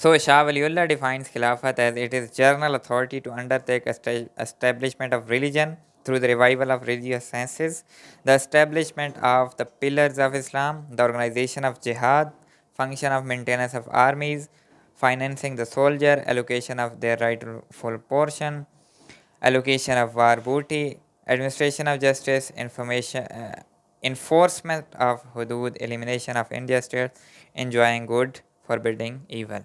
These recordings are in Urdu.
So Shah Waliullah defines Khilafat as it is general authority to undertake establishment of religion through the revival of religious sciences, the establishment of the pillars of Islam, the organization of jihad, function of maintenance of armies, financing the soldier, allocation of their rightful portion, allocation of war booty, administration of justice, enforcement of hudud, elimination of India state, enjoying good, forbidding evil।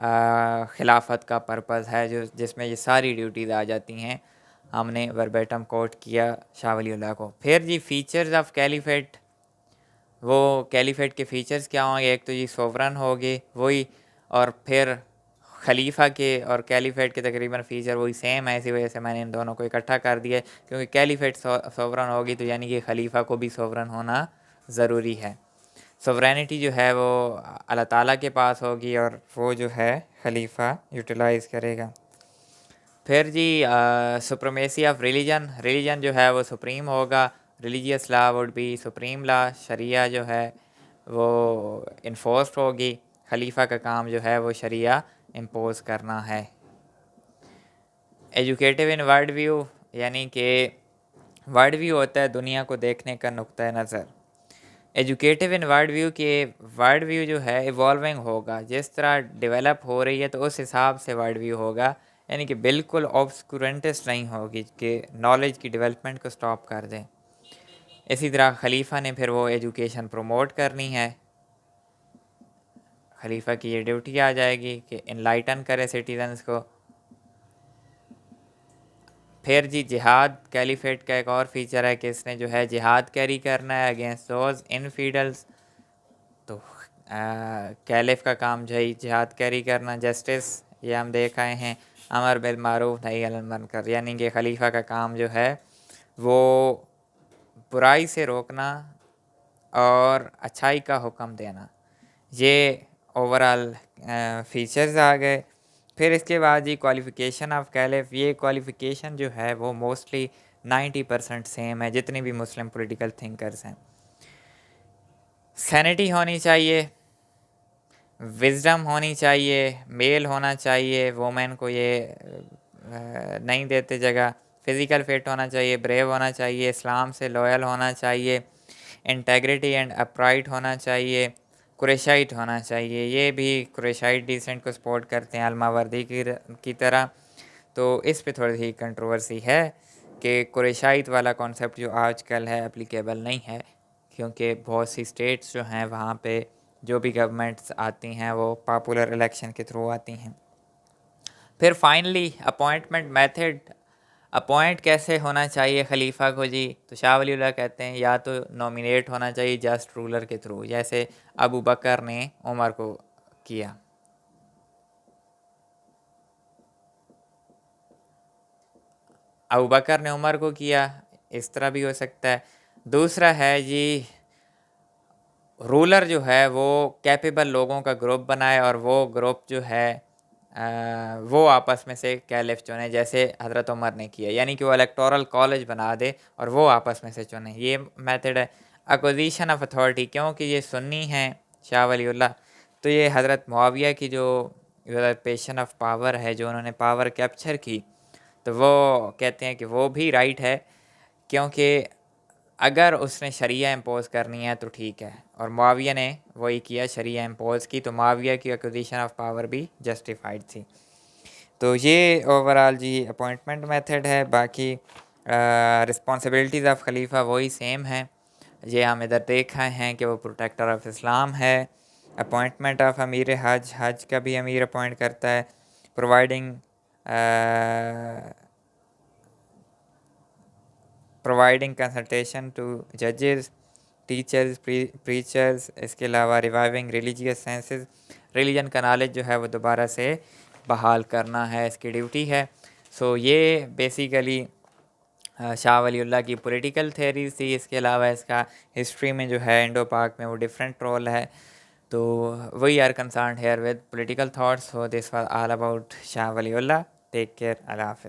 خلافت کا پرپز ہے جس میں یہ ساری ڈیوٹیز آ جاتی ہیں. ہم نے وربیٹم کوٹ کیا شاہ ولی اللہ کو. پھر جی فیچرز آف کیلیفیٹ، وہ کیلیفیٹ کے فیچرز کیا ہوں گے؟ ایک تو جی سوورن ہوگی وہی، اور پھر خلیفہ کے اور کیلیفیٹ کے تقریباً فیچر وہی سیم ہے. اسی وجہ سے میں نے ان دونوں کو اکٹھا کر دیا ہے، کیونکہ کیلیفیٹ سوورن ہوگی تو یعنی کہ خلیفہ کو بھی سوورن ہونا ضروری ہے. سورینٹی جو ہے وہ اللہ تعالیٰ کے پاس ہوگی اور وہ جو ہے خلیفہ یوٹیلائز کرے گا. پھر جی سپریمیسی آف ریلیجن جو ہے وہ سپریم ہوگا. Religious law would be supreme law. شریعہ جو ہے وہ انفورسڈ ہوگی. خلیفہ کا کام جو ہے وہ شریعہ امپوز کرنا ہے. ایجوکیٹو ان ورلڈ ویو، یعنی کہ ورلڈ ویو ہوتا ہے دنیا کو دیکھنے کا نقطۂ نظر. ایجوکیٹو ان ورلڈ ویو کہ ورلڈ ویو جو ہے ایوالونگ ہوگا، جس طرح ڈیولپ ہو رہی ہے تو اس حساب سے ورلڈ ویو ہوگا. یعنی کہ بالکل آبسکورنٹس نہیں ہوگی کہ نالج کی ڈیولپمنٹ کو سٹاپ کر دیں. اسی طرح خلیفہ نے پھر وہ ایجوکیشن پروموٹ کرنی ہے. خلیفہ کی یہ ڈیوٹی آ جائے گی کہ انلائٹن کرے سٹیزنس کو. پھر جی جہاد، کیلیفیٹ کا ایک اور فیچر ہے کہ اس نے جو ہے جہاد کیری کرنا ہے اگینسٹ دوز انفیڈلس. تو کیلف کا کام جو ہے جہاد کیری کرنا. جسٹس یہ ہم دیکھ آئے ہیں، امر بالمعروف نہی عن المنکر، یعنی کہ خلیفہ کا کام جو ہے وہ برائی سے روکنا اور اچھائی کا حکم دینا. یہ اوورال فیچرز آ گئے. پھر اس کے بعد جی کوالیفیکیشن آف کیلف. یہ کوالیفیکیشن جو ہے وہ موسٹلی 90% سیم ہے جتنی بھی مسلم پولیٹیکل تھنکرز ہیں. سینٹی ہونی چاہیے، وزڈم ہونی چاہیے، میل ہونا چاہیے، وومن کو یہ نہیں دیتے جگہ. فزیکل فٹ ہونا چاہیے، بریو ہونا چاہیے، اسلام سے لوئل ہونا چاہیے، انٹیگریٹی اینڈ اپرائٹ ہونا چاہیے، قریشائٹ ہونا چاہیے. یہ بھی قریشائٹ ڈیسنٹ کو سپورٹ کرتے ہیں علمہ وردی کی طرح. تو اس پہ تھوڑی سی کنٹروورسی ہے کہ قریشائٹ والا کانسیپٹ جو آج کل ہے اپلیکیبل نہیں ہے، کیونکہ بہت سی اسٹیٹس جو ہیں وہاں پہ جو بھی گورنمنٹس آتی ہیں وہ پاپولر الیکشن کے تھرو آتی ہیں. پھر فائنلی اپوائنٹمنٹ میتھڈ. اپوائنٹ کیسے ہونا چاہیے خلیفہ کو جی؟ تو شاہ ولی اللہ کہتے ہیں یا تو نومینیٹ ہونا چاہیے جسٹ رولر کے تھرو، جیسے ابو بکر نے عمر کو کیا. ابو بکر نے عمر کو کیا، اس طرح بھی ہو سکتا ہے. دوسرا ہے جی رولر جو ہے وہ کیپیبل لوگوں کا گروپ بنائے اور وہ گروپ جو ہے وہ آپس میں سے کیلف چنے، جیسے حضرت عمر نے کیا. یعنی کہ وہ الیکٹورل کالج بنا دے اور وہ آپس میں سے چنے. یہ میتھڈ ہے. ایکوزیشن آف اتھارٹی، کیونکہ یہ سنی ہیں شاہ ولی اللہ، تو یہ حضرت معاویہ کی جو پیشن آف پاور ہے، جو انہوں نے پاور کیپچر کی، تو وہ کہتے ہیں کہ وہ بھی رائٹ ہے، کیونکہ اگر اس نے شریعہ امپوز کرنی ہے تو ٹھیک ہے. اور معاویہ نے وہی کیا، شریعہ امپوز کی، تو معاویہ کی ایکوزیشن آف پاور بھی جسٹیفائڈ تھی. تو یہ اوورال جی اپوائنٹمنٹ میتھڈ ہے. باقی رسپانسبلٹیز آف خلیفہ وہی سیم ہیں. یہ ہم ادھر دیکھا ہیں کہ وہ پروٹیکٹر آف اسلام ہے. اپوائنٹمنٹ آف امیر حج، حج کا بھی امیر اپوائنٹ کرتا ہے. پرووائڈنگ کنسلٹیشن ٹو ججز، ٹیچرز، پریچرز. اس کے علاوہ ریوائیونگ ریلیجیس سینسز، ریلیجن کا نالج جو ہے وہ دوبارہ سے بحال کرنا ہے، اس کی ڈیوٹی ہے. سو یہ بیسیکلی شاہ ولی اللہ کی پولیٹیکل تھیریز تھی. اس کے علاوہ اس کا ہسٹری میں جو ہے انڈو پاک میں وہ ڈفرینٹ رول ہے. تو we are concerned here with political thoughts. So this was all about Shah Wali Allah. Take care. اللہ حافظ.